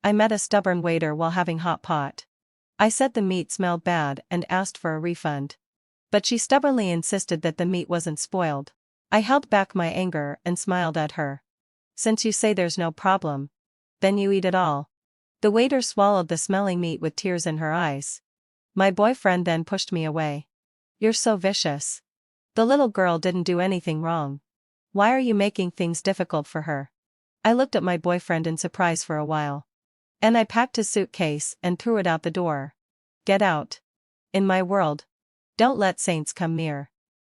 I met a stubborn waiter while having hot pot. I said the meat smelled bad and asked for a refund. But she stubbornly insisted that the meat wasn't spoiled. I held back my anger and smiled at her. Since you say there's no problem, then you eat it all. The waiter swallowed the smelling meat with tears in her eyes. My boyfriend then pushed me away. You're so vicious. The little girl didn't do anything wrong. Why are you making things difficult for her? I looked at my boyfriend in surprise for a while. And I packed his suitcase and threw it out the door. Get out. In my world. Don't let saints come near.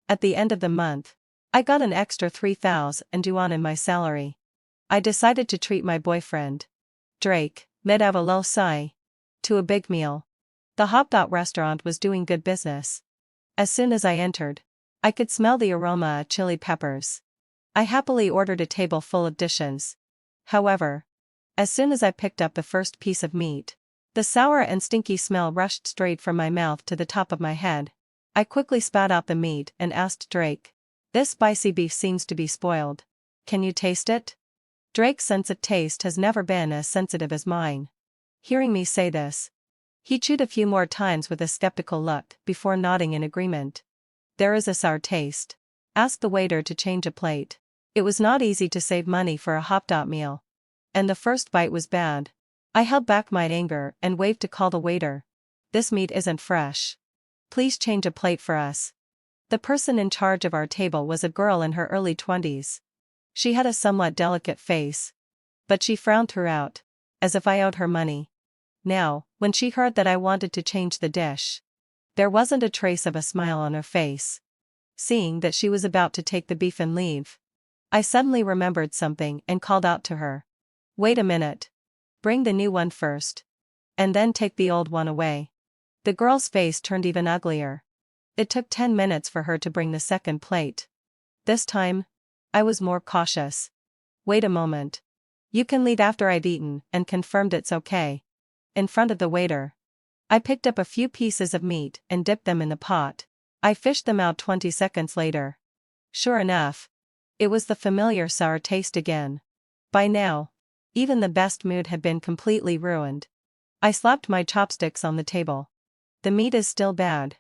At the end of the month, I got an extra 3,000 yuan in my salary. I decided to treat my boyfriend, Drake, made out a low sigh, to a big meal. The Hot Dot restaurant was doing good business. As soon as I entered, I could smell the aroma of chili peppers. I happily ordered a table full of dishes. However, as soon as I picked up the first piece of meat, the sour and stinky smell rushed straight from my mouth to the top of my head. I quickly spat out the meat and asked Drake, "This spicy beef seems to be spoiled. Can you taste it?" Drake's sense of taste has never been as sensitive as mine. Hearing me say this, he chewed a few more times with a skeptical look before nodding in agreement. "There is a sour taste." Asked the waiter to change a plate. It was not easy to save money for a Hot Dot meal. And the first bite was bad. I held back my anger and waved to call the waiter. "This meat isn't fresh. Please change a plate for us." The person in charge of our table was a girl in her early 20s. She had a somewhat delicate face, but she frowned throughout, as if I owed her money. Now, when she heard that I wanted to change the dish, there wasn't a trace of a smile on her face. Seeing that she was about to take the beef and leave, I suddenly remembered something and called out to her. "Wait a minute. Bring the new one first. And then take the old one away." The girl's face turned even uglier. It took 10 minutes for her to bring the second plate. This time, I was more cautious. "Wait a moment. You can leave after I'd eaten," and confirmed it's okay. In front of the waiter, I picked up a few pieces of meat and dipped them in the pot. I fished them out 20 seconds later. Sure enough, it was the familiar sour taste again. By now, even the best mood had been completely ruined. I slapped my chopsticks on the table. "The meat is still bad.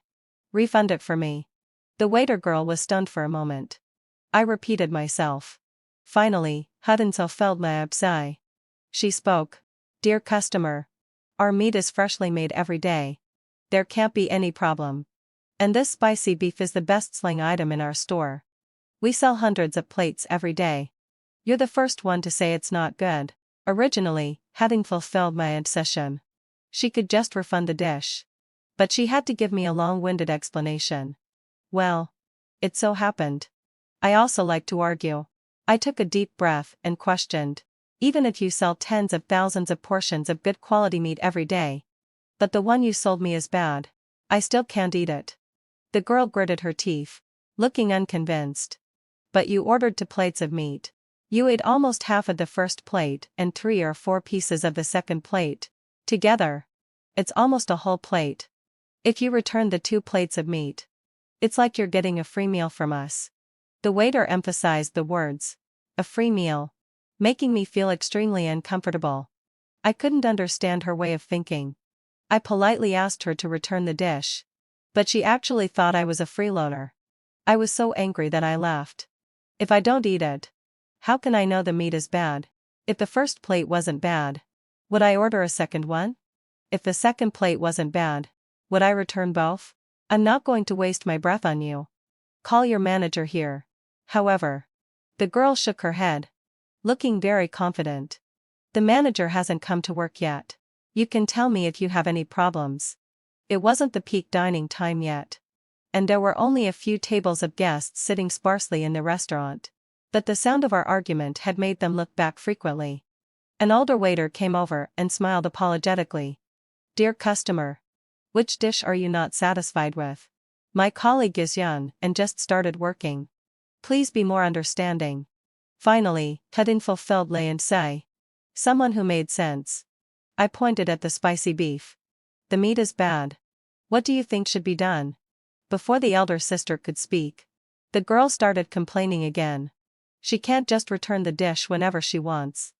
Refund it for me." The waiter girl was stunned for a moment. I repeated myself. Finally, hadn't so felt my absai. She spoke. "Dear customer, our meat is freshly made every day. There can't be any problem. And this spicy beef is the best selling item in our store. We sell hundreds of plates every day. You're the first one to say it's not good." Originally, having fulfilled my obsession, she could just refund the dish. But she had to give me a long-winded explanation. Well, it so happened. I also like to argue. I took a deep breath and questioned. "Even if you sell tens of thousands of portions of good quality meat every day, but the one you sold me is bad, I still can't eat it." The girl gritted her teeth, looking unconvinced. "But you ordered 2 plates of meat. You ate almost half of the first plate and 3 or 4 pieces of the second plate. Together, it's almost a whole plate. If you return the 2 plates of meat, it's like you're getting a free meal from us." The waiter emphasized the words, "a free meal," making me feel extremely uncomfortable. I couldn't understand her way of thinking. I politely asked her to return the dish, but she actually thought I was a freeloader. I was so angry that I laughed. "If I don't eat it, how can I know the meat is bad? If the first plate wasn't bad, would I order a second one? If the second plate wasn't bad, would I return both? I'm not going to waste my breath on you. Call your manager here." However, the girl shook her head, looking very confident. "The manager hasn't come to work yet. You can tell me if you have any problems." It wasn't the peak dining time yet, and there were only a few tables of guests sitting sparsely in the restaurant. But the sound of our argument had made them look back frequently. An older waiter came over and smiled apologetically. "Dear customer, which dish are you not satisfied with? My colleague is young and just started working. Please be more understanding." Finally, hadn't fulfilled lay and say. Someone who made sense. I pointed at the spicy beef. "The meat is bad. What do you think should be done?" Before the elder sister could speak, the girl started complaining again. She can't just return the dish whenever she wants.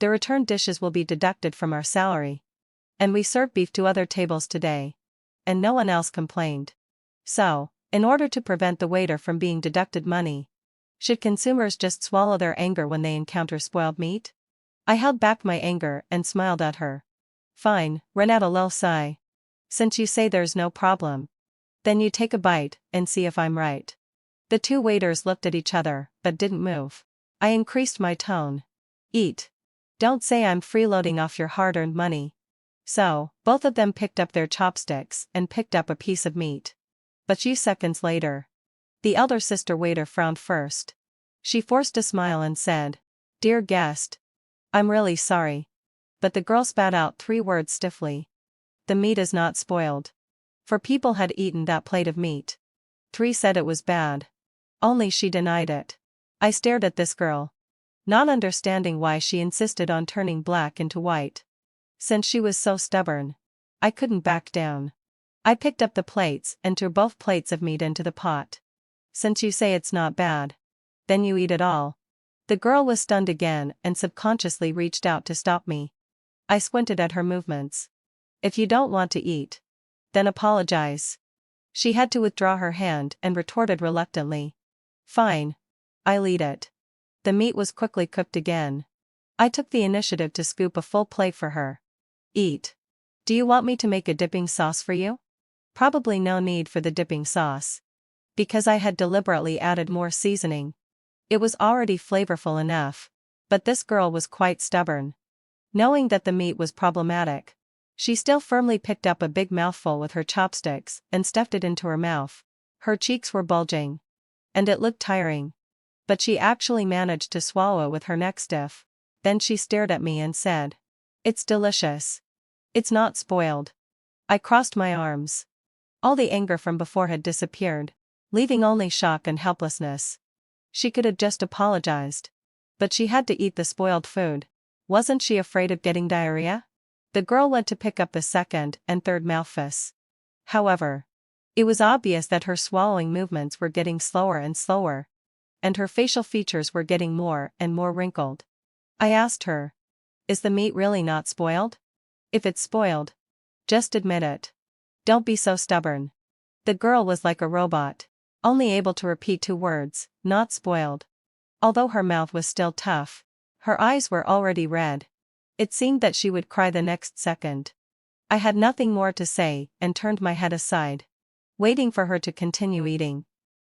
The returned dishes will be deducted from our salary. And we served beef to other tables today. And no one else complained. So, in order to prevent the waiter from being deducted money, should consumers just swallow their anger when they encounter spoiled meat? I held back my anger and smiled at her. Fine, ran out a low sigh. Since you say there's no problem, then you take a bite and see if I'm right. The two waiters looked at each other, but didn't move. I increased my tone. Eat. Don't say I'm freeloading off your hard-earned money. So, both of them picked up their chopsticks and picked up a piece of meat. But few seconds later, the elder sister waiter frowned first. She forced a smile and said, "Dear guest, I'm really sorry." But the girl spat out 3 words stiffly. "The meat is not spoiled." 4 people had eaten that plate of meat. 3 said it was bad. Only she denied it. I stared at this girl, not understanding why she insisted on turning black into white. Since she was so stubborn, I couldn't back down. I picked up the plates and threw both plates of meat into the pot. "Since you say it's not bad, then you eat it all." The girl was stunned again and subconsciously reached out to stop me. I squinted at her movements. "If you don't want to eat, then apologize." She had to withdraw her hand and retorted reluctantly, "Fine. I'll eat it." The meat was quickly cooked again. I took the initiative to scoop a full plate for her. "Eat. Do you want me to make a dipping sauce for you?" Probably no need for the dipping sauce, because I had deliberately added more seasoning. It was already flavorful enough, but this girl was quite stubborn. Knowing that the meat was problematic, she still firmly picked up a big mouthful with her chopsticks and stuffed it into her mouth. Her cheeks were bulging, and it looked tiring. But she actually managed to swallow it with her neck stiff. Then she stared at me and said, "It's delicious. It's not spoiled." I crossed my arms. All the anger from before had disappeared, leaving only shock and helplessness. She could have just apologized. But she had to eat the spoiled food. Wasn't she afraid of getting diarrhea? The girl went to pick up the second and third mouthfuls. However, it was obvious that her swallowing movements were getting slower and slower, and her facial features were getting more and more wrinkled. I asked her, "Is the meat really not spoiled? If it's spoiled, just admit it. Don't be so stubborn." The girl was like a robot, only able to repeat 2 words, "Not spoiled." Although her mouth was still tough, her eyes were already red. It seemed that she would cry the next second. I had nothing more to say and turned my head aside, waiting for her to continue eating.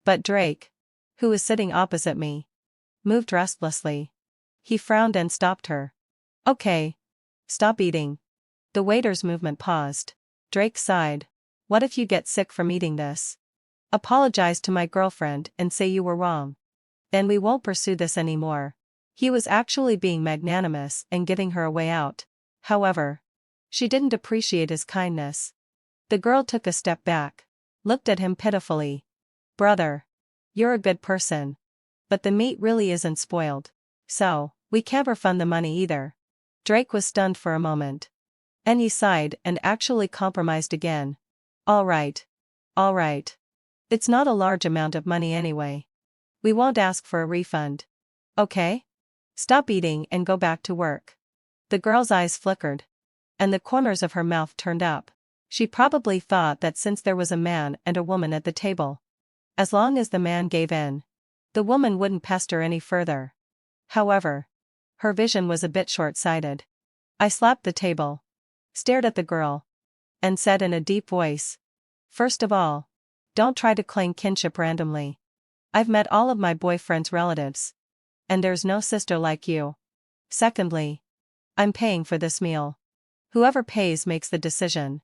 But Drake, who was sitting opposite me, moved restlessly. He frowned and stopped her. "Okay. Stop eating." The waiter's movement paused. Drake sighed. "What if you get sick from eating this? Apologize to my girlfriend and say you were wrong. Then we won't pursue this anymore." He was actually being magnanimous and giving her a way out. However, she didn't appreciate his kindness. The girl took a step back, looked at him pitifully. "Brother, you're a good person. But the meat really isn't spoiled. So, we can't refund the money either." Drake was stunned for a moment. And he sighed and actually compromised again. All right. It's not a large amount of money anyway. We won't ask for a refund. Okay? Stop eating and go back to work." The girl's eyes flickered, and the corners of her mouth turned up. She probably thought that since there was a man and a woman at the table, as long as the man gave in, the woman wouldn't pester any further. However, her vision was a bit short-sighted. I slapped the table, stared at the girl, and said in a deep voice, "First of all, don't try to claim kinship randomly. I've met all of my boyfriend's relatives, and there's no sister like you. Secondly, I'm paying for this meal. Whoever pays makes the decision.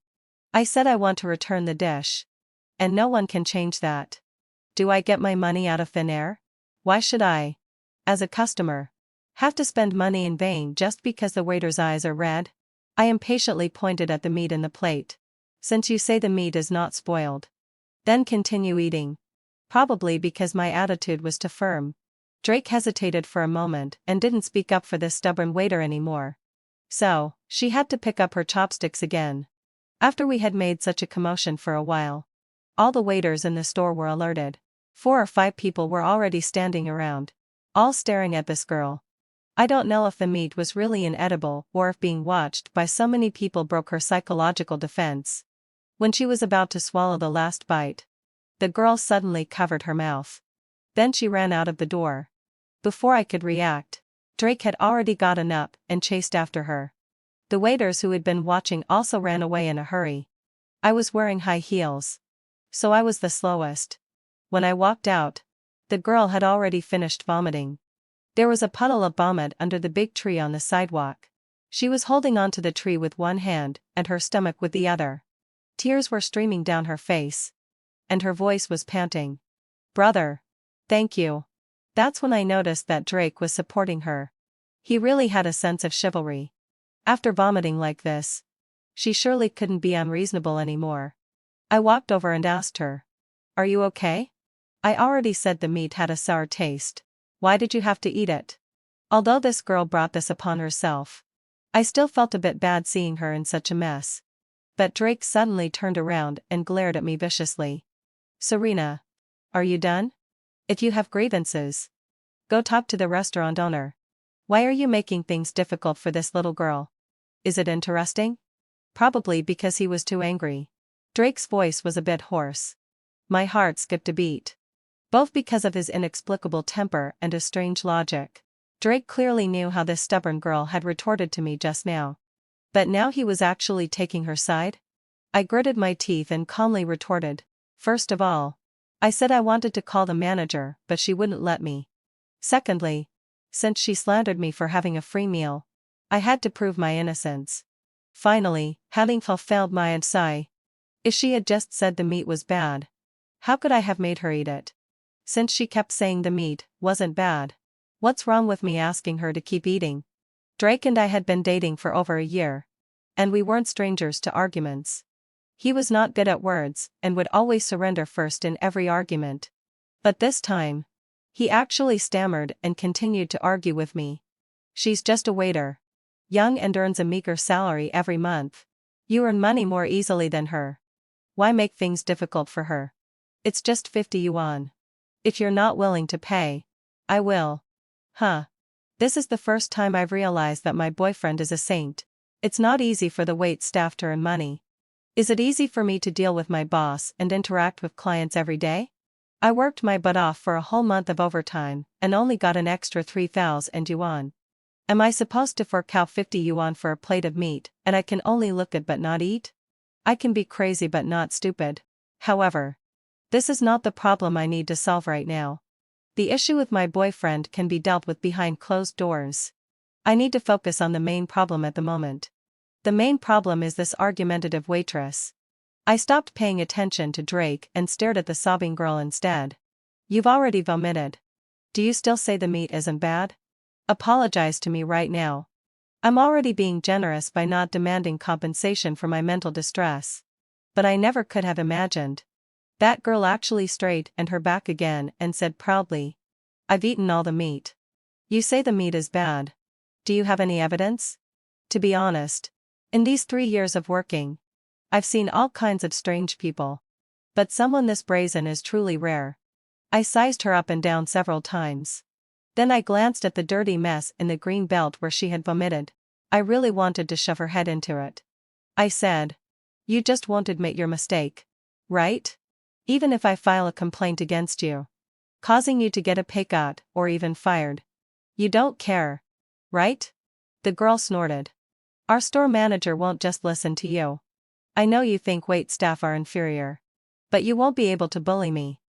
I said I want to return the dish, and no one can change that. Do I get my money out of thin air? Why should I, as a customer, have to spend money in vain just because the waiter's eyes are red?" I impatiently pointed at the meat in the plate. "Since you say the meat is not spoiled, then continue eating." Probably because my attitude was too firm, Drake hesitated for a moment and didn't speak up for this stubborn waiter anymore. So, she had to pick up her chopsticks again. After we had made such a commotion for a while, all the waiters in the store were alerted. 4 or 5 people were already standing around, all staring at this girl. I don't know if the meat was really inedible or if being watched by so many people broke her psychological defense. When she was about to swallow the last bite, the girl suddenly covered her mouth. Then she ran out of the door. Before I could react, Drake had already gotten up and chased after her. The waiters who had been watching also ran away in a hurry. I was wearing high heels, so I was the slowest. When I walked out, the girl had already finished vomiting. There was a puddle of vomit under the big tree on the sidewalk. She was holding onto the tree with one hand and her stomach with the other. Tears were streaming down her face, and her voice was panting. "Brother. Thank you." That's when I noticed that Drake was supporting her. He really had a sense of chivalry. After vomiting like this, she surely couldn't be unreasonable anymore. I walked over and asked her, "Are you okay? I already said the meat had a sour taste. Why did you have to eat it?" Although this girl brought this upon herself, I still felt a bit bad seeing her in such a mess. But Drake suddenly turned around and glared at me viciously. "Serena. Are you done? If you have grievances, go talk to the restaurant owner. Why are you making things difficult for this little girl? Is it interesting?" Probably because he was too angry. Drake's voice was a bit hoarse. My heart skipped a beat. Both because of his inexplicable temper and his strange logic. Drake clearly knew how this stubborn girl had retorted to me just now. But now he was actually taking her side? I gritted my teeth and calmly retorted, "First of all, I said I wanted to call the manager, but she wouldn't let me. Secondly, since she slandered me for having a free meal, I had to prove my innocence. Finally, having fulfilled my answer, if she had just said the meat was bad, how could I have made her eat it? Since she kept saying the meat wasn't bad, what's wrong with me asking her to keep eating?" Drake and I had been dating for over a year, and we weren't strangers to arguments. He was not good at words and would always surrender first in every argument. But this time, he actually stammered and continued to argue with me. "She's just a waiter. Young and earns a meager salary every month. You earn money more easily than her. Why make things difficult for her? It's just 50 yuan. If you're not willing to pay, I will." Huh. This is the first time I've realized that my boyfriend is a saint. It's not easy for the wait staff to earn money. Is it easy for me to deal with my boss and interact with clients every day? I worked my butt off for a whole month of overtime and only got an extra 3,000 yuan. Am I supposed to fork out 50 yuan for a plate of meat and I can only look at but not eat? I can be crazy but not stupid. However, this is not the problem I need to solve right now. The issue with my boyfriend can be dealt with behind closed doors. I need to focus on the main problem at the moment. The main problem is this argumentative waitress. I stopped paying attention to Drake and stared at the sobbing girl instead. "You've already vomited. Do you still say the meat isn't bad? Apologize to me right now. I'm already being generous by not demanding compensation for my mental distress. But I never could have imagined." That girl actually straightened her back again and said proudly, "I've eaten all the meat. You say the meat is bad. Do you have any evidence?" To be honest, in these 3 years of working, I've seen all kinds of strange people. But someone this brazen is truly rare. I sized her up and down several times. Then I glanced at the dirty mess in the green belt where she had vomited. I really wanted to shove her head into it. I said, "You just won't admit your mistake, right? Even if I file a complaint against you, causing you to get a pay cut or even fired, you don't care, right?" The girl snorted. "Our store manager won't just listen to you. I know you think wait staff are inferior. But you won't be able to bully me."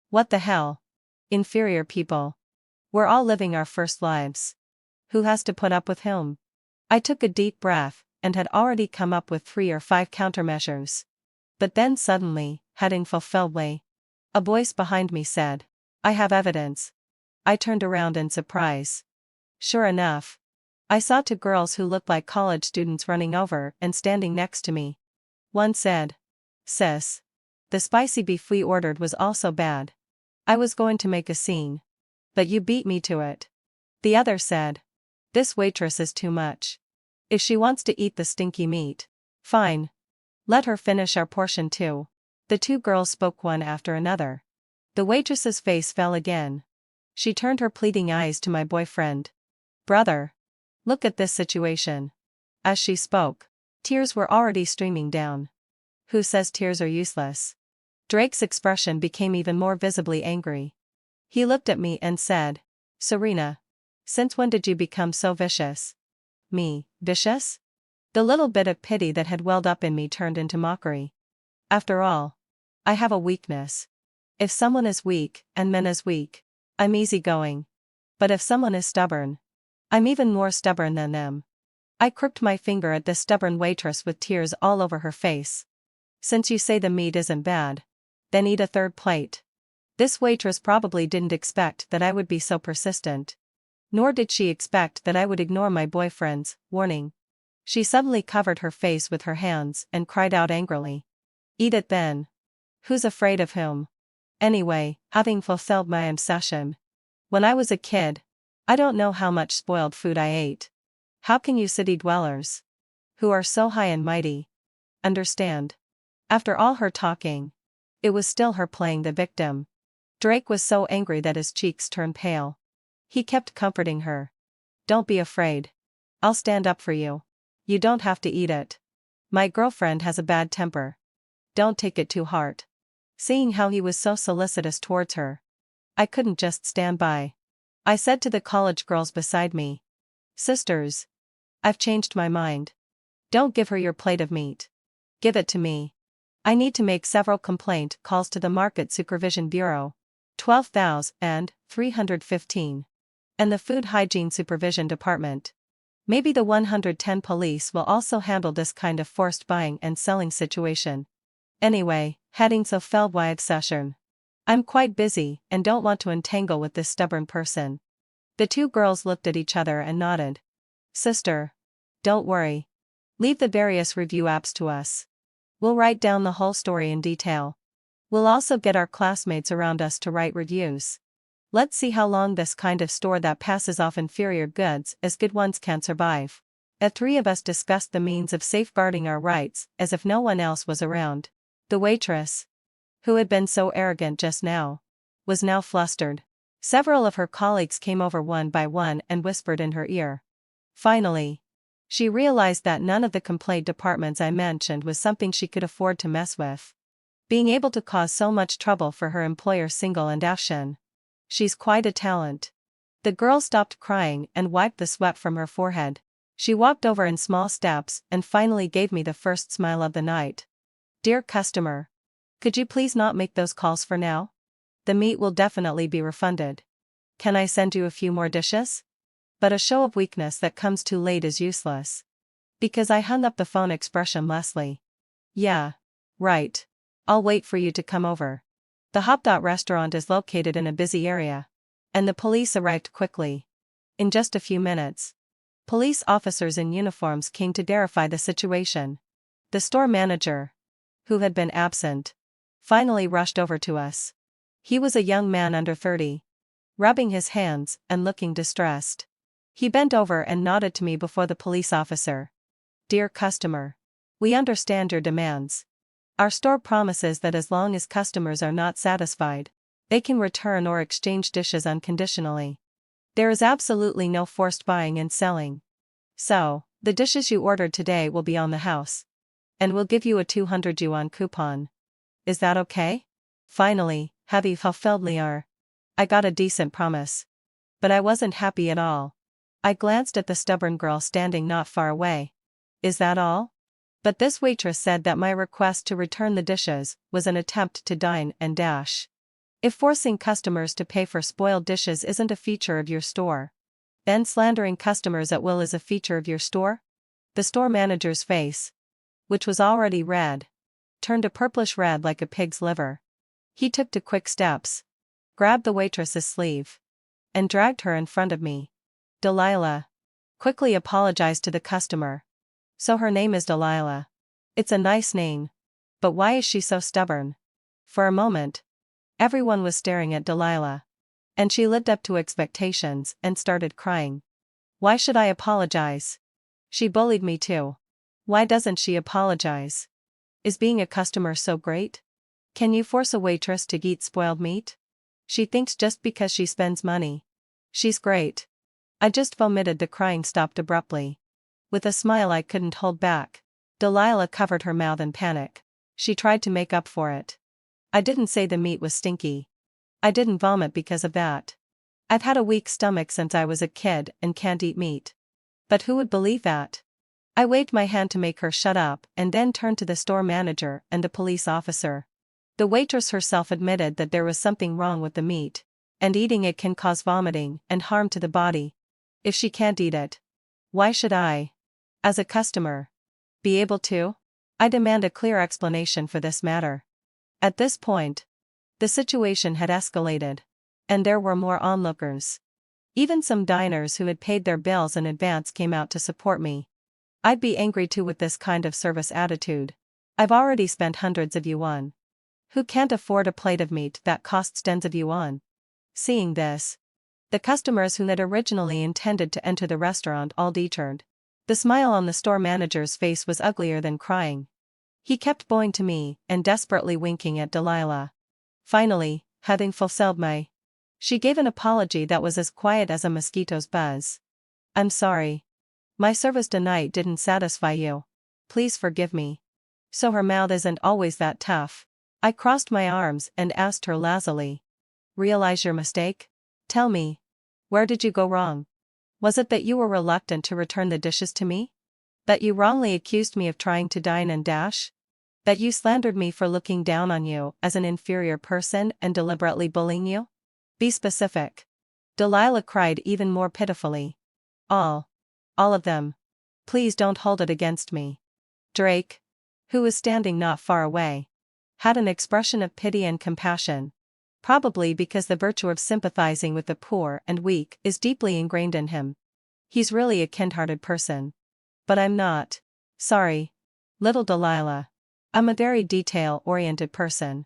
What the hell? Inferior people. We're all living our first lives. Who has to put up with whom? I took a deep breath and had already come up with 3 or 5 countermeasures. But then suddenly, heading fulfilledly, a voice behind me said, "I have evidence." I turned around in surprise. Sure enough, I saw 2 girls who looked like college students running over and standing next to me. One said, "Sis, the spicy beef we ordered was also bad. I was going to make a scene, but you beat me to it." The other said, "This waitress is too much. If she wants to eat the stinky meat, fine. Let her finish our portion too." The 2 girls spoke one after another. The waitress's face fell again. She turned her pleading eyes to my boyfriend. Brother. Look at this situation. As she spoke, tears were already streaming down. Who says tears are useless? Drake's expression became even more visibly angry. He looked at me and said, Serena. Since when did you become so vicious? Me, vicious? The little bit of pity that had welled up in me turned into mockery. After all, I have a weakness. If someone is weak, and men is weak, I'm easygoing. But if someone is stubborn, I'm even more stubborn than them. I crooked my finger at this stubborn waitress with tears all over her face. Since you say the meat isn't bad, then eat a third plate. This waitress probably didn't expect that I would be so persistent. Nor did she expect that I would ignore my boyfriend's warning. She suddenly covered her face with her hands and cried out angrily. Eat it then. Who's afraid of whom? Anyway, having fulfilled my obsession. When I was a kid, I don't know how much spoiled food I ate. How can you city dwellers, who are so high and mighty, understand? After all her talking, it was still her playing the victim. Drake was so angry that his cheeks turned pale. He kept comforting her. Don't be afraid. I'll stand up for you. You don't have to eat it. My girlfriend has a bad temper. Don't take it too hard. Seeing how he was so solicitous towards her, I couldn't just stand by. I said to the college girls beside me, Sisters, I've changed my mind. Don't give her your plate of meat. Give it to me. I need to make several complaint calls to the Market Supervision Bureau, 12,315, and the Food Hygiene Supervision Department. Maybe the 110 police will also handle this kind of forced buying and selling situation. Anyway, heading so Feldwide session. I'm quite busy and don't want to entangle with this stubborn person. The two girls looked at each other and nodded. Sister. Don't worry. Leave the various review apps to us. We'll write down the whole story in detail. We'll also get our classmates around us to write reviews. Let's see how long this kind of store that passes off inferior goods as good ones can survive. The three of us discussed the means of safeguarding our rights as if no one else was around. The waitress, who had been so arrogant just now, was now flustered. Several of her colleagues came over one by one and whispered in her ear. Finally, she realized that none of the complaint departments I mentioned was something she could afford to mess with. Being able to cause so much trouble for her employer single and action. She's quite a talent. The girl stopped crying and wiped the sweat from her forehead. She walked over in small steps and finally gave me the first smile of the night. Dear customer, could you please not make those calls for now? The meat will definitely be refunded. Can I send you a few more dishes? But a show of weakness that comes too late is useless. Because I hung up the phone expressionlessly. Yeah. Right. I'll wait for you to come over. The Hop Dot restaurant is located in a busy area. And the police arrived quickly. In just a few minutes, police officers in uniforms came to verify the situation. The store manager, who had been absent, finally rushed over to us. He was a young man under 30, rubbing his hands and looking distressed. He bent over and nodded to me before the police officer. Dear customer, we understand your demands. Our store promises that as long as customers are not satisfied, they can return or exchange dishes unconditionally. There is absolutely no forced buying and selling. So, the dishes you ordered today will be on the house. And we'll give you a 200 yuan coupon. Is that okay? Finally, having fulfilled Liar, I got a decent promise. But I wasn't happy at all. I glanced at the stubborn girl standing not far away. Is that all? But this waitress said that my request to return the dishes was an attempt to dine and dash. If forcing customers to pay for spoiled dishes isn't a feature of your store, then slandering customers at will is a feature of your store? The store manager's face, which was already red, turned a purplish red like a pig's liver. He took 2 quick steps, grabbed the waitress's sleeve, and dragged her in front of me. Delilah quickly apologized to the customer. So her name is Delilah. It's a nice name. But why is she so stubborn? For a moment, everyone was staring at Delilah. And she lived up to expectations and started crying. Why should I apologize? She bullied me too. Why doesn't she apologize? Is being a customer so great? Can you force a waitress to eat spoiled meat? She thinks just because she spends money, she's great. I just vomited. The crying stopped abruptly. With a smile I couldn't hold back, Delilah covered her mouth in panic. She tried to make up for it. I didn't say the meat was stinky. I didn't vomit because of that. I've had a weak stomach since I was a kid and can't eat meat. But who would believe that? I waved my hand to make her shut up and then turned to the store manager and the police officer. The waitress herself admitted that there was something wrong with the meat, and eating it can cause vomiting and harm to the body. If she can't eat it, why should I, as a customer, be able to? I demand a clear explanation for this matter. At this point, the situation had escalated, and there were more onlookers. Even some diners who had paid their bills in advance came out to support me. I'd be angry too with this kind of service attitude. I've already spent hundreds of yuan. Who can't afford a plate of meat that costs tens of yuan? Seeing this, the customers who had originally intended to enter the restaurant all detoured. The smile on the store manager's face was uglier than crying. He kept bowing to me and desperately winking at Delilah. Finally, having fulfilled she gave an apology that was as quiet as a mosquito's buzz. I'm sorry. My service tonight didn't satisfy you. Please forgive me. So her mouth isn't always that tough. I crossed my arms and asked her lazily. Realize your mistake? Tell me. Where did you go wrong? Was it that you were reluctant to return the dishes to me? That you wrongly accused me of trying to dine and dash? That you slandered me for looking down on you as an inferior person and deliberately bullying you? Be specific. Delilah cried even more pitifully. All of them. Please don't hold it against me. Drake, who was standing not far away, had an expression of pity and compassion. Probably because the virtue of sympathizing with the poor and weak is deeply ingrained in him. He's really a kind-hearted person. But I'm not. Sorry. Little Delilah. I'm a very detail-oriented person.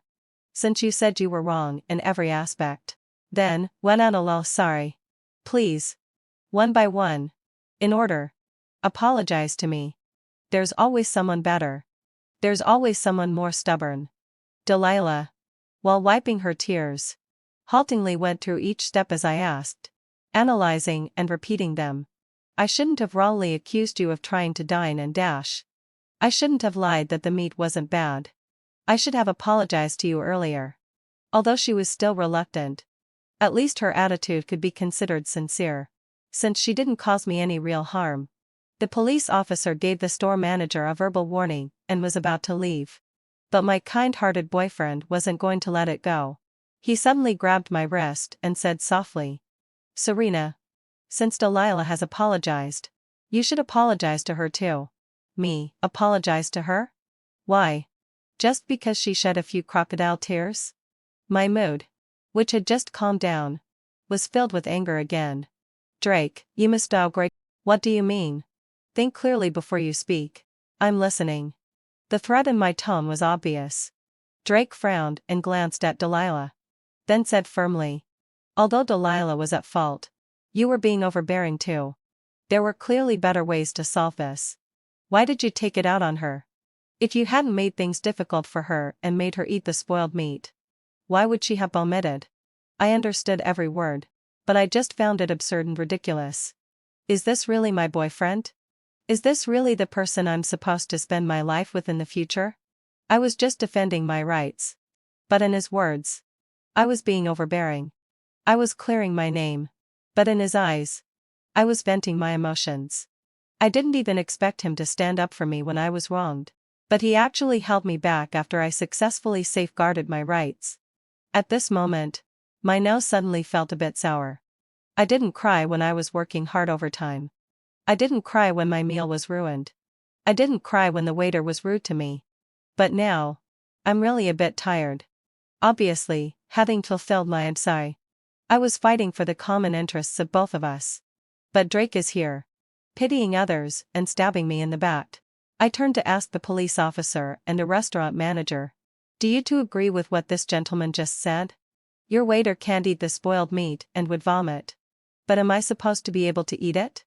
Since you said you were wrong in every aspect, then, went on a lull. Sorry. Please. One by one. In order. Apologize to me. There's always someone better. There's always someone more stubborn. Delilah, while wiping her tears, haltingly went through each step as I asked, analyzing and repeating them. I shouldn't have wrongly accused you of trying to dine and dash. I shouldn't have lied that the meat wasn't bad. I should have apologized to you earlier. Although she was still reluctant, at least her attitude could be considered sincere, since she didn't cause me any real harm. The police officer gave the store manager a verbal warning and was about to leave. But my kind-hearted boyfriend wasn't going to let it go. He suddenly grabbed my wrist and said softly, Serena, since Delilah has apologized, you should apologize to her too. Me, apologize to her? Why? Just because she shed a few crocodile tears? My mood, which had just calmed down, was filled with anger again. Drake, you must great. What do you mean? Think clearly before you speak. I'm listening. The threat in my tone was obvious. Drake frowned and glanced at Delilah. Then said firmly, although Delilah was at fault, you were being overbearing too. There were clearly better ways to solve this. Why did you take it out on her? If you hadn't made things difficult for her and made her eat the spoiled meat, why would she have vomited? I understood every word, but I just found it absurd and ridiculous. Is this really my boyfriend? Is this really the person I'm supposed to spend my life with in the future? I was just defending my rights. But in his words, I was being overbearing. I was clearing my name. But in his eyes, I was venting my emotions. I didn't even expect him to stand up for me when I was wronged. But he actually held me back after I successfully safeguarded my rights. At this moment, my nose suddenly felt a bit sour. I didn't cry when I was working hard overtime. I didn't cry when my meal was ruined. I didn't cry when the waiter was rude to me. But now, I'm really a bit tired. Obviously, having fulfilled my sorry. I was fighting for the common interests of both of us. But Drake is here, pitying others and stabbing me in the back. I turned to ask the police officer and a restaurant manager. Do you two agree with what this gentleman just said? Your waiter can't eat the spoiled meat and would vomit. But am I supposed to be able to eat it?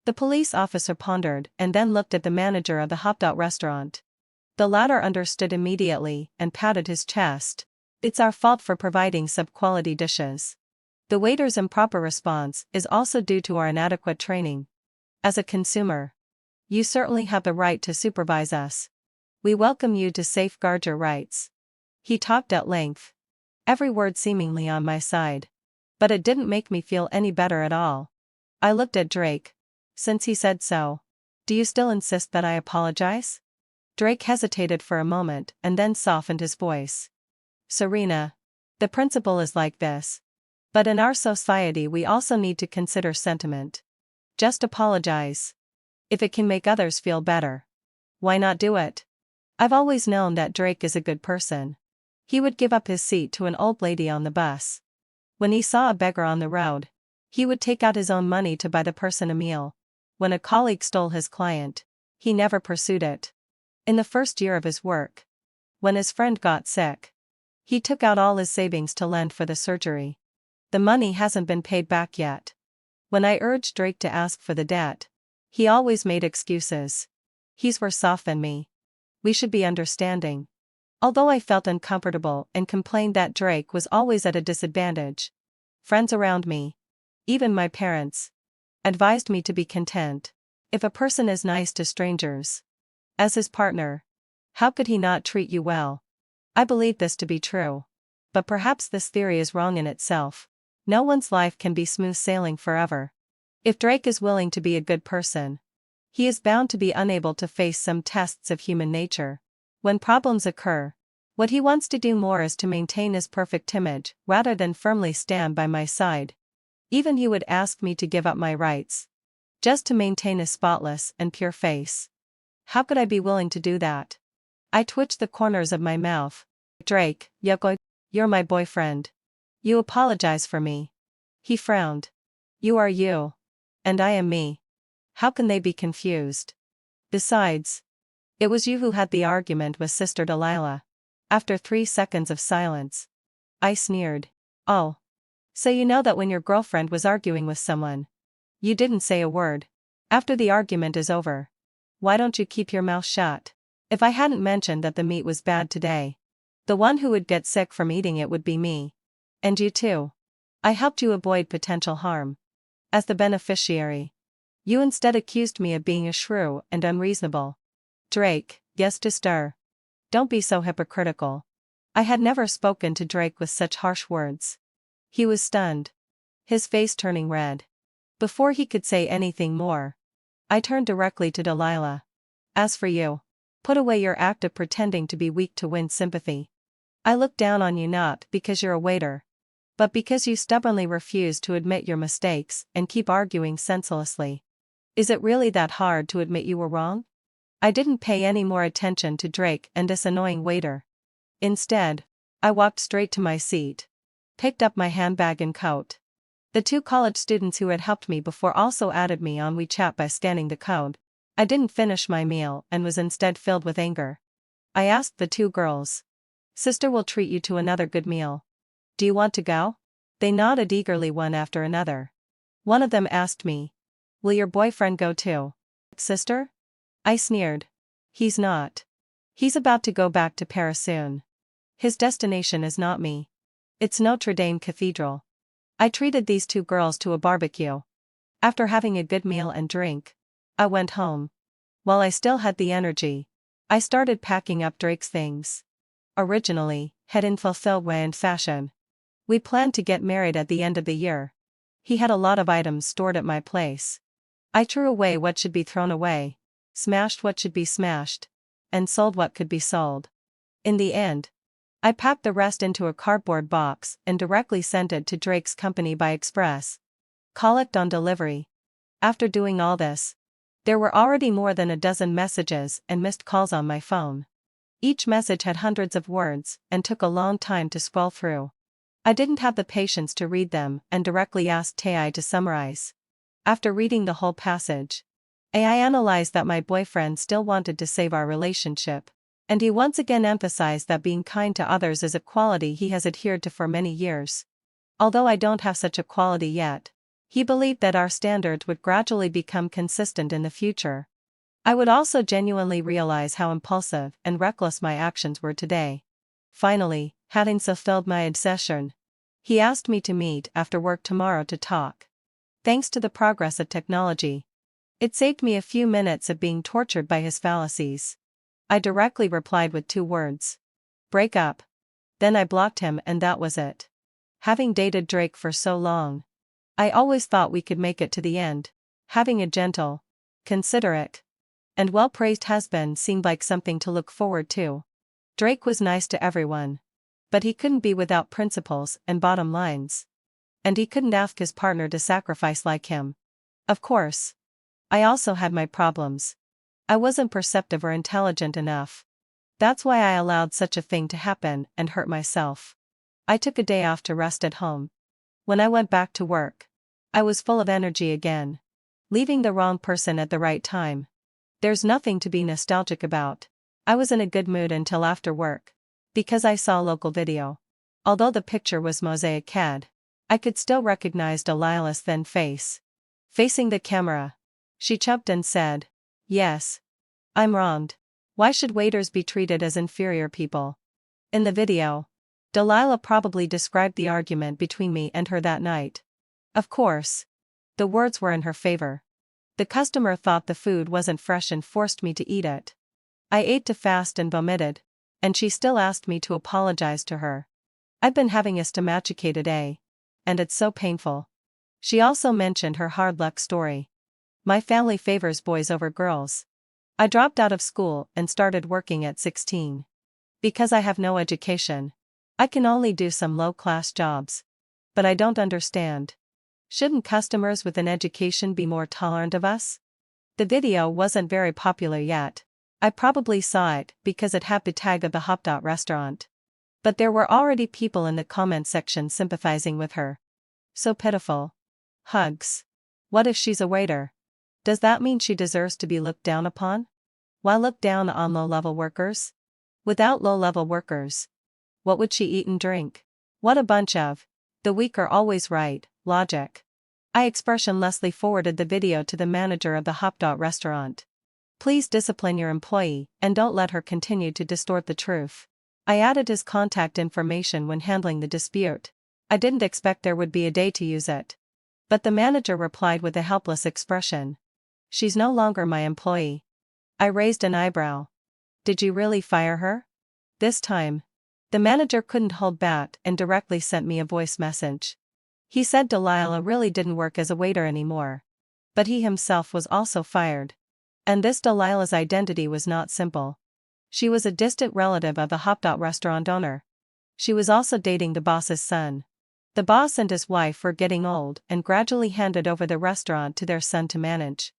The police officer pondered and then looked at the manager of the Hopdot restaurant. The latter understood immediately and patted his chest. It's our fault for providing sub-quality dishes. The waiter's improper response is also due to our inadequate training. As a consumer, you certainly have the right to supervise us. We welcome you to safeguard your rights. He talked at length, every word seemingly on my side. But it didn't make me feel any better at all. I looked at Drake. Since he said so, do you still insist that I apologize? Drake hesitated for a moment and then softened his voice. Serena, the principle is like this. But in our society we also need to consider sentiment. Just apologize. If it can make others feel better, why not do it? I've always known that Drake is a good person. He would give up his seat to an old lady on the bus. When he saw a beggar on the road, he would take out his own money to buy the person a meal. When a colleague stole his client, he never pursued it. In the first year of his work, when his friend got sick, he took out all his savings to lend for the surgery. The money hasn't been paid back yet. When I urged Drake to ask for the debt, he always made excuses. He's worse off than me. We should be understanding. Although I felt uncomfortable and complained that Drake was always at a disadvantage, friends around me, even my parents, advised me to be content. If a person is nice to strangers, as his partner, how could he not treat you well? I believe this to be true. But perhaps this theory is wrong in itself. No one's life can be smooth sailing forever. If Drake is willing to be a good person, he is bound to be unable to face some tests of human nature. When problems occur, what he wants to do more is to maintain his perfect image rather than firmly stand by my side. Even he would ask me to give up my rights, just to maintain a spotless and pure face. How could I be willing to do that? I twitched the corners of my mouth. Drake, you're my boyfriend. You apologize for me. He frowned. You are you. And I am me. How can they be confused? Besides, it was you who had the argument with Sister Delilah. After 3 seconds of silence, I sneered. Oh. So you know that when your girlfriend was arguing with someone, you didn't say a word. After the argument is over, why don't you keep your mouth shut? If I hadn't mentioned that the meat was bad today, the one who would get sick from eating it would be me. And you too. I helped you avoid potential harm. As the beneficiary, you instead accused me of being a shrew and unreasonable. Drake, yes to stir. Don't be so hypocritical. I had never spoken to Drake with such harsh words. He was stunned, his face turning red. Before he could say anything more, I turned directly to Delilah. As for you, put away your act of pretending to be weak to win sympathy. I look down on you not because you're a waiter, but because you stubbornly refuse to admit your mistakes and keep arguing senselessly. Is it really that hard to admit you were wrong? I didn't pay any more attention to Drake and this annoying waiter. Instead, I walked straight to my seat, picked up my handbag and coat. The 2 college students who had helped me before also added me on WeChat by scanning the code. I didn't finish my meal and was instead filled with anger. I asked the 2 girls. Sister will treat you to another good meal. Do you want to go? They nodded eagerly one after another. One of them asked me, will your boyfriend go too? Sister? I sneered. He's not. He's about to go back to Paris soon. His destination is not me. It's Notre Dame Cathedral. I treated these 2 girls to a barbecue. After having a good meal and drink, I went home. While I still had the energy, I started packing up Drake's things. Originally, head in fulfillment fashion. We planned to get married at the end of the year. He had a lot of items stored at my place. I threw away what should be thrown away, smashed what should be smashed, and sold what could be sold. In the end, I packed the rest into a cardboard box and directly sent it to Drake's company by express. Collect on delivery. After doing all this, there were already more than a dozen messages and missed calls on my phone. Each message had hundreds of words and took a long time to scroll through. I didn't have the patience to read them and directly asked AI to summarize. After reading the whole passage, AI analyzed that my boyfriend still wanted to save our relationship, and he once again emphasized that being kind to others is a quality he has adhered to for many years. Although I don't have such a quality yet, he believed that our standards would gradually become consistent in the future. I would also genuinely realize how impulsive and reckless my actions were today. Finally, having fulfilled my obsession, He asked me to meet after work tomorrow to talk. Thanks to the progress of technology, it saved me a few minutes of being tortured by his fallacies. I directly replied with 2 words. Break up. Then I blocked him and that was it. Having dated Drake for so long, I always thought we could make it to the end. Having a gentle, considerate, and well-praised husband seemed like something to look forward to. Drake was nice to everyone. But he couldn't be without principles and bottom lines. And he couldn't ask his partner to sacrifice like him. Of course. I also had my problems. I wasn't perceptive or intelligent enough. That's why I allowed such a thing to happen and hurt myself. I took a day off to rest at home. When I went back to work, I was full of energy again. Leaving the wrong person at the right time. There's nothing to be nostalgic about. I was in a good mood until after work. Because I saw a local video. Although the picture was mosaic CAD, I could still recognize Delilah's thin face. Facing the camera, she choked and said, "Yes. I'm wronged. Why should waiters be treated as inferior people?" In the video, Delilah probably described the argument between me and her that night. Of course, the words were in her favor. The customer thought the food wasn't fresh and forced me to eat it. I ate too fast and vomited, and she still asked me to apologize to her. I've been having a stomachicated A. And it's so painful. She also mentioned her hard luck story. My family favors boys over girls. I dropped out of school and started working at 16. Because I have no education, I can only do some low-class jobs. But I don't understand. Shouldn't customers with an education be more tolerant of us? The video wasn't very popular yet. I probably saw it because it had the tag of the Hop restaurant. But there were already people in the comment section sympathizing with her. So pitiful. Hugs. What if she's a waiter? Does that mean she deserves to be looked down upon? Why look down on low-level workers? Without low-level workers, what would she eat and drink? What a bunch of "the weak are always right" logic. I expressionlessly forwarded the video to the manager of the Hop restaurant. Please discipline your employee and don't let her continue to distort the truth. I added his contact information when handling the dispute. I didn't expect there would be a day to use it. But the manager replied with a helpless expression. She's no longer my employee. I raised an eyebrow. Did you really fire her? This time, the manager couldn't hold back and directly sent me a voice message. He said Delilah really didn't work as a waiter anymore. But he himself was also fired. And this Delilah's identity was not simple. She was a distant relative of the Hop restaurant owner. She was also dating the boss's son. The boss and his wife were getting old and gradually handed over the restaurant to their son to manage.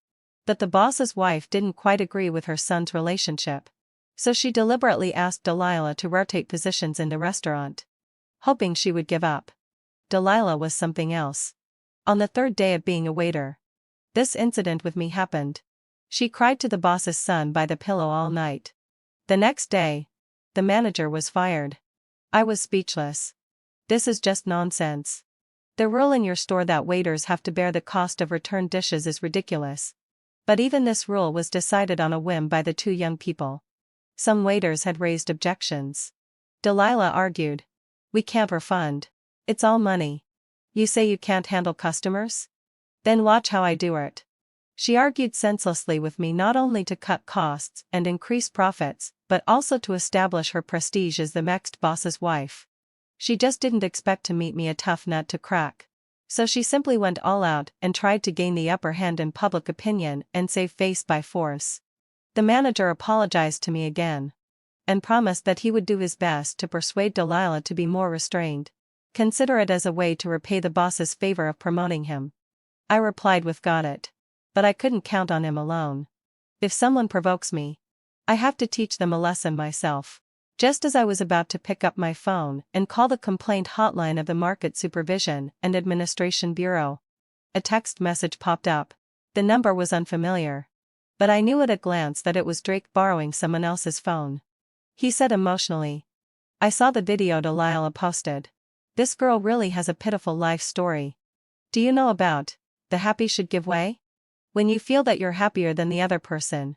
But the boss's wife didn't quite agree with her son's relationship. So she deliberately asked Delilah to rotate positions in the restaurant. Hoping she would give up. Delilah was something else. On the 3rd day of being a waiter, this incident with me happened. She cried to the boss's son by the pillow all night. The next day, the manager was fired. I was speechless. This is just nonsense. The rule in your store that waiters have to bear the cost of returned dishes is ridiculous. But even this rule was decided on a whim by the 2 young people. Some waiters had raised objections. Delilah argued. We can't refund. It's all money. You say you can't handle customers? Then watch how I do it. She argued senselessly with me not only to cut costs and increase profits, but also to establish her prestige as the next boss's wife. She just didn't expect to meet me a tough nut to crack. So she simply went all out and tried to gain the upper hand in public opinion and save face by force. The manager apologized to me again. And promised that he would do his best to persuade Delilah to be more restrained. Consider it as a way to repay the boss's favor of promoting him. I replied with got it. But I couldn't count on him alone. If someone provokes me, I have to teach them a lesson myself. Just as I was about to pick up my phone and call the complaint hotline of the Market Supervision and Administration Bureau, a text message popped up. The number was unfamiliar. But I knew at a glance that it was Drake borrowing someone else's phone. He said emotionally, I saw the video Delilah posted. This girl really has a pitiful life story. Do you know about the happy should give way? When you feel that you're happier than the other person,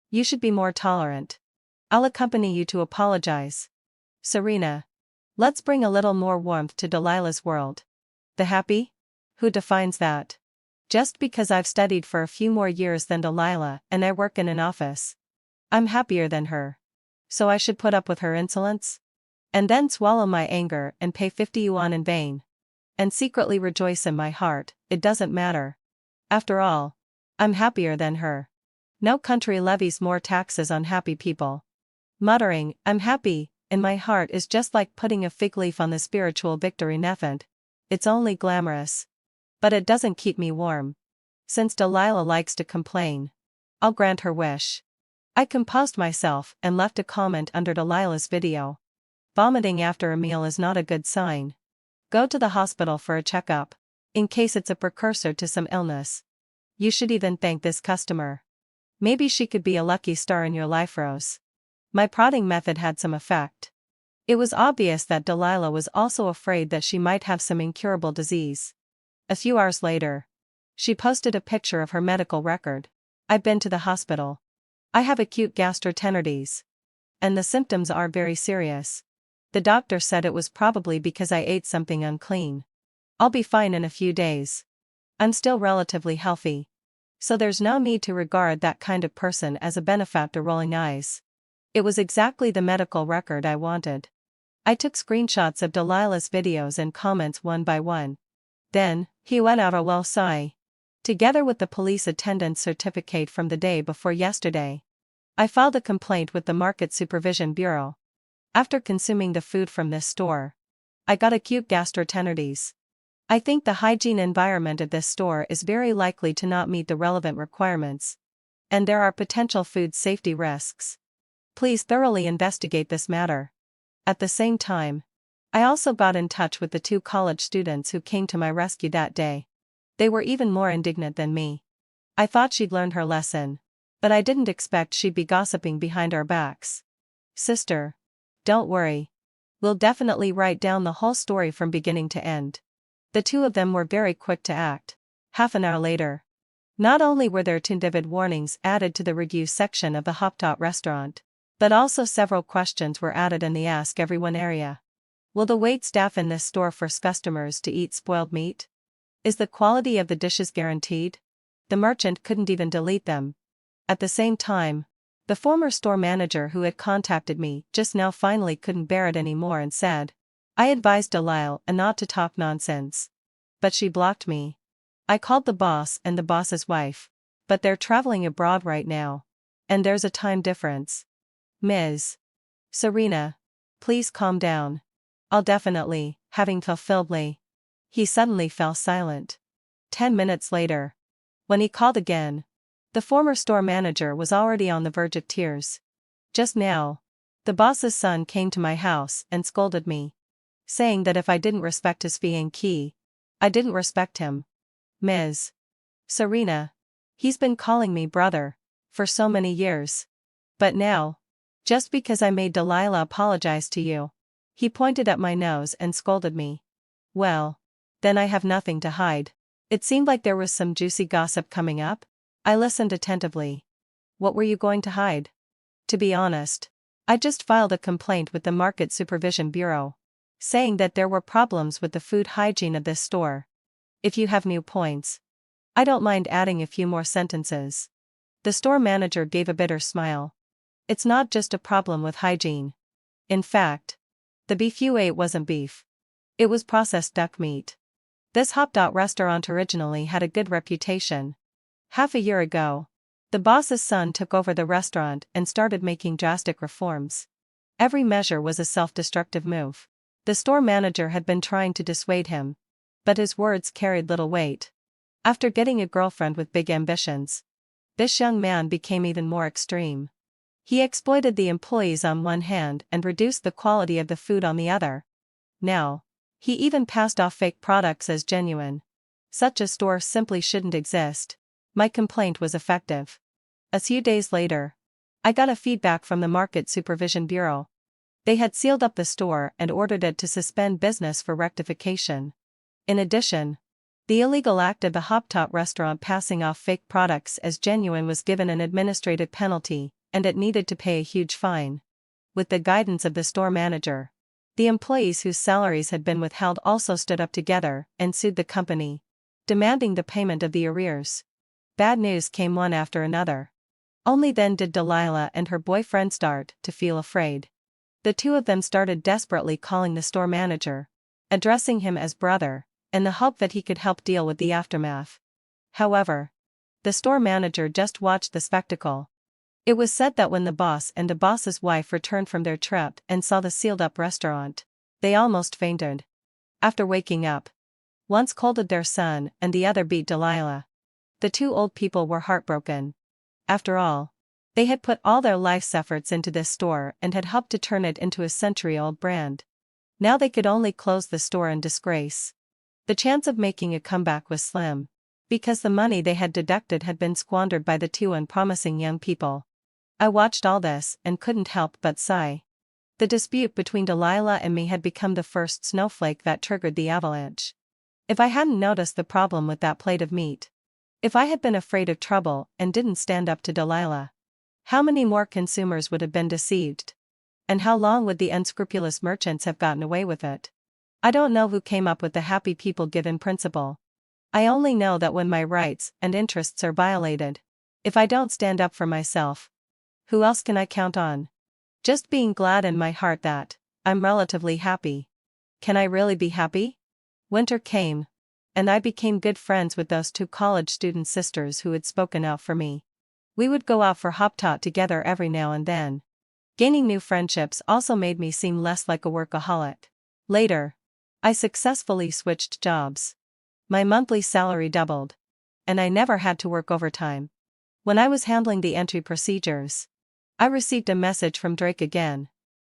you should be more tolerant. I'll accompany you to apologize. Serena. Let's bring a little more warmth to Delilah's world. The happy? Who defines that? Just because I've studied for a few more years than Delilah and I work in an office, I'm happier than her. So I should put up with her insolence? And then swallow my anger and pay 50 yuan in vain? And secretly rejoice in my heart, it doesn't matter. After all, I'm happier than her. No country levies more taxes on happy people. Muttering, I'm happy, in my heart is just like putting a fig leaf on the spiritual victory nephant. It's only glamorous. But it doesn't keep me warm. Since Delilah likes to complain, I'll grant her wish. I composed myself and left a comment under Delilah's video. Vomiting after a meal is not a good sign. Go to the hospital for a checkup, in case it's a precursor to some illness. You should even thank this customer. Maybe she could be a lucky star in your life, Rose. My prodding method had some effect. It was obvious that Delilah was also afraid that she might have some incurable disease. A few hours later, she posted a picture of her medical record. I've been to the hospital. I have acute gastroenteritis. And the symptoms are very serious. The doctor said it was probably because I ate something unclean. I'll be fine in a few days. I'm still relatively healthy. So there's no need to regard that kind of person as a benefactor. Rolling eyes. It was exactly the medical record I wanted. I took screenshots of Delilah's videos and comments one by one. Then, he let out a low sigh. Together with the police attendance certificate from the day before yesterday, I filed a complaint with the Market Supervision Bureau. After consuming the food from this store, I got acute gastroenteritis. I think the hygiene environment of this store is very likely to not meet the relevant requirements, and there are potential food safety risks. Please thoroughly investigate this matter. At the same time, I also got in touch with the 2 college students who came to my rescue that day. They were even more indignant than me. I thought she'd learned her lesson, but I didn't expect she'd be gossiping behind our backs. Sister, don't worry. We'll definitely write down the whole story from beginning to end. The 2 of them were very quick to act. Half an hour later, not only were there 2 vivid warnings added to the review section of the Hopdot restaurant, but also several questions were added in the Ask Everyone area. Will the wait staff in this store force customers to eat spoiled meat? Is the quality of the dishes guaranteed? The merchant couldn't even delete them. At the same time, the former store manager who had contacted me just now finally couldn't bear it anymore and said, I advised Delilah not to talk nonsense. But she blocked me. I called the boss and the boss's wife, but they're traveling abroad right now. And there's a time difference. Ms. Serena, please calm down. I'll definitely, having fulfilledly. He suddenly fell silent. 10 minutes later, when he called again, the former store manager was already on the verge of tears. Just now, the boss's son came to my house and scolded me, saying that if I didn't respect his fee and key, I didn't respect him. Ms. Serena, he's been calling me brother for so many years. But now, just because I made Delilah apologize to you, he pointed at my nose and scolded me. Well, then I have nothing to hide. It seemed like there was some juicy gossip coming up. I listened attentively. What were you going to hide? To be honest, I just filed a complaint with the Market Supervision Bureau, saying that there were problems with the food hygiene of this store. If you have new points, I don't mind adding a few more sentences. The store manager gave a bitter smile. It's not just a problem with hygiene. In fact, the beef you ate wasn't beef. It was processed duck meat. This Hopdot restaurant originally had a good reputation. Half a year ago, the boss's son took over the restaurant and started making drastic reforms. Every measure was a self-destructive move. The store manager had been trying to dissuade him, but his words carried little weight. After getting a girlfriend with big ambitions, this young man became even more extreme. He exploited the employees on one hand and reduced the quality of the food on the other. Now, he even passed off fake products as genuine. Such a store simply shouldn't exist. My complaint was effective. A few days later, I got a feedback from the Market Supervision Bureau. They had sealed up the store and ordered it to suspend business for rectification. In addition, the illegal act of the Hopdot restaurant passing off fake products as genuine was given an administrative penalty, and it needed to pay a huge fine. With the guidance of the store manager, The employees whose salaries had been withheld also stood up together and sued the company, demanding the payment of the arrears. Bad news came one after another. Only then did Delilah and her boyfriend start to feel afraid. The two of them started desperately calling the store manager, addressing him as brother, in the hope that he could help deal with the aftermath. However, the store manager just watched the spectacle. It was said that when the boss and the boss's wife returned from their trip and saw the sealed-up restaurant, they almost fainted. After waking up, one scolded their son and the other beat Delilah. The two old people were heartbroken. After all, they had put all their life's efforts into this store and had helped to turn it into a century-old brand. Now they could only close the store in disgrace. The chance of making a comeback was slim, because the money they had deducted had been squandered by the two unpromising young people. I watched all this and couldn't help but sigh. The dispute between Delilah and me had become the first snowflake that triggered the avalanche. If I hadn't noticed the problem with that plate of meat, if I had been afraid of trouble and didn't stand up to Delilah, how many more consumers would have been deceived? And how long would the unscrupulous merchants have gotten away with it? I don't know who came up with the happy people given principle. I only know that when my rights and interests are violated, if I don't stand up for myself, who else can I count on? Just being glad in my heart that I'm relatively happy. Can I really be happy? Winter came, and I became good friends with those two college student sisters who had spoken out for me. We would go out for hop tot together every now and then. Gaining new friendships also made me seem less like a workaholic. Later, I successfully switched jobs. My monthly salary doubled, and I never had to work overtime. When I was handling the entry procedures, I received a message from Drake again.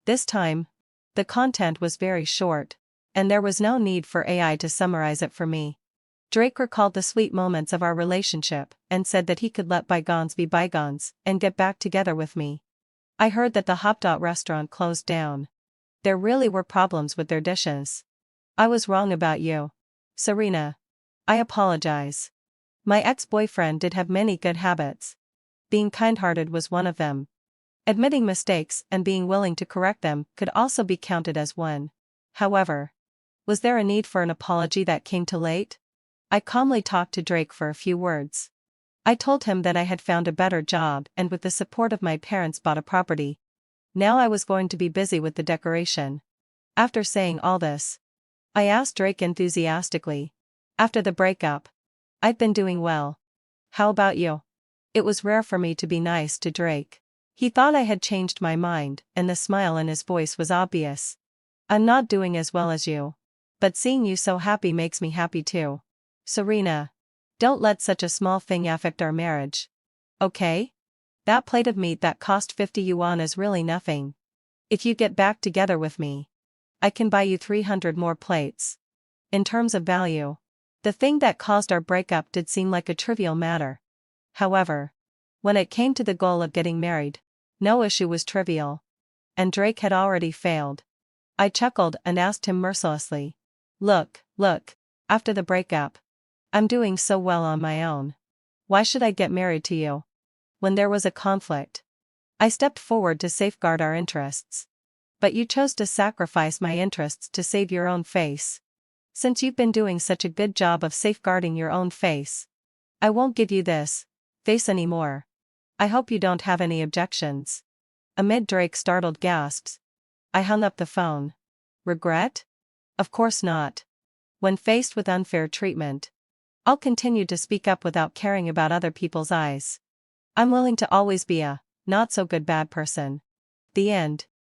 This time, the content was very short, and there was no need for AI to summarize it for me. Drake recalled the sweet moments of our relationship and said that he could let bygones be bygones and get back together with me. I heard that the Hop Dot restaurant closed down. There really were problems with their dishes. I was wrong about you, Serena. I apologize. My ex-boyfriend did have many good habits. Being kind-hearted was one of them. Admitting mistakes and being willing to correct them could also be counted as one. However, was there a need for an apology that came too late? I calmly talked to Drake for a few words. I told him that I had found a better job and with the support of my parents bought a property. Now I was going to be busy with the decoration. After saying all this, I asked Drake enthusiastically, after the breakup, "I've been doing well. How about you?" It was rare for me to be nice to Drake. He thought I had changed my mind, and the smile in his voice was obvious. "I'm not doing as well as you. But seeing you so happy makes me happy too. Serena, don't let such a small thing affect our marriage. Okay? That plate of meat that cost 50 yuan is really nothing. If you get back together with me, I can buy you 300 more plates." In terms of value, the thing that caused our breakup did seem like a trivial matter. However, when it came to the goal of getting married, no issue was trivial. And Drake had already failed. I chuckled and asked him mercilessly, Look, after the breakup, I'm doing so well on my own. Why should I get married to you?" When there was a conflict, I stepped forward to safeguard our interests. But you chose to sacrifice my interests to save your own face. Since you've been doing such a good job of safeguarding your own face, I won't give you this face anymore. I hope you don't have any objections. Amid Drake's startled gasps, I hung up the phone. Regret? Of course not. When faced with unfair treatment, I'll continue to speak up without caring about other people's eyes. I'm willing to always be a not-so-good bad person. The end.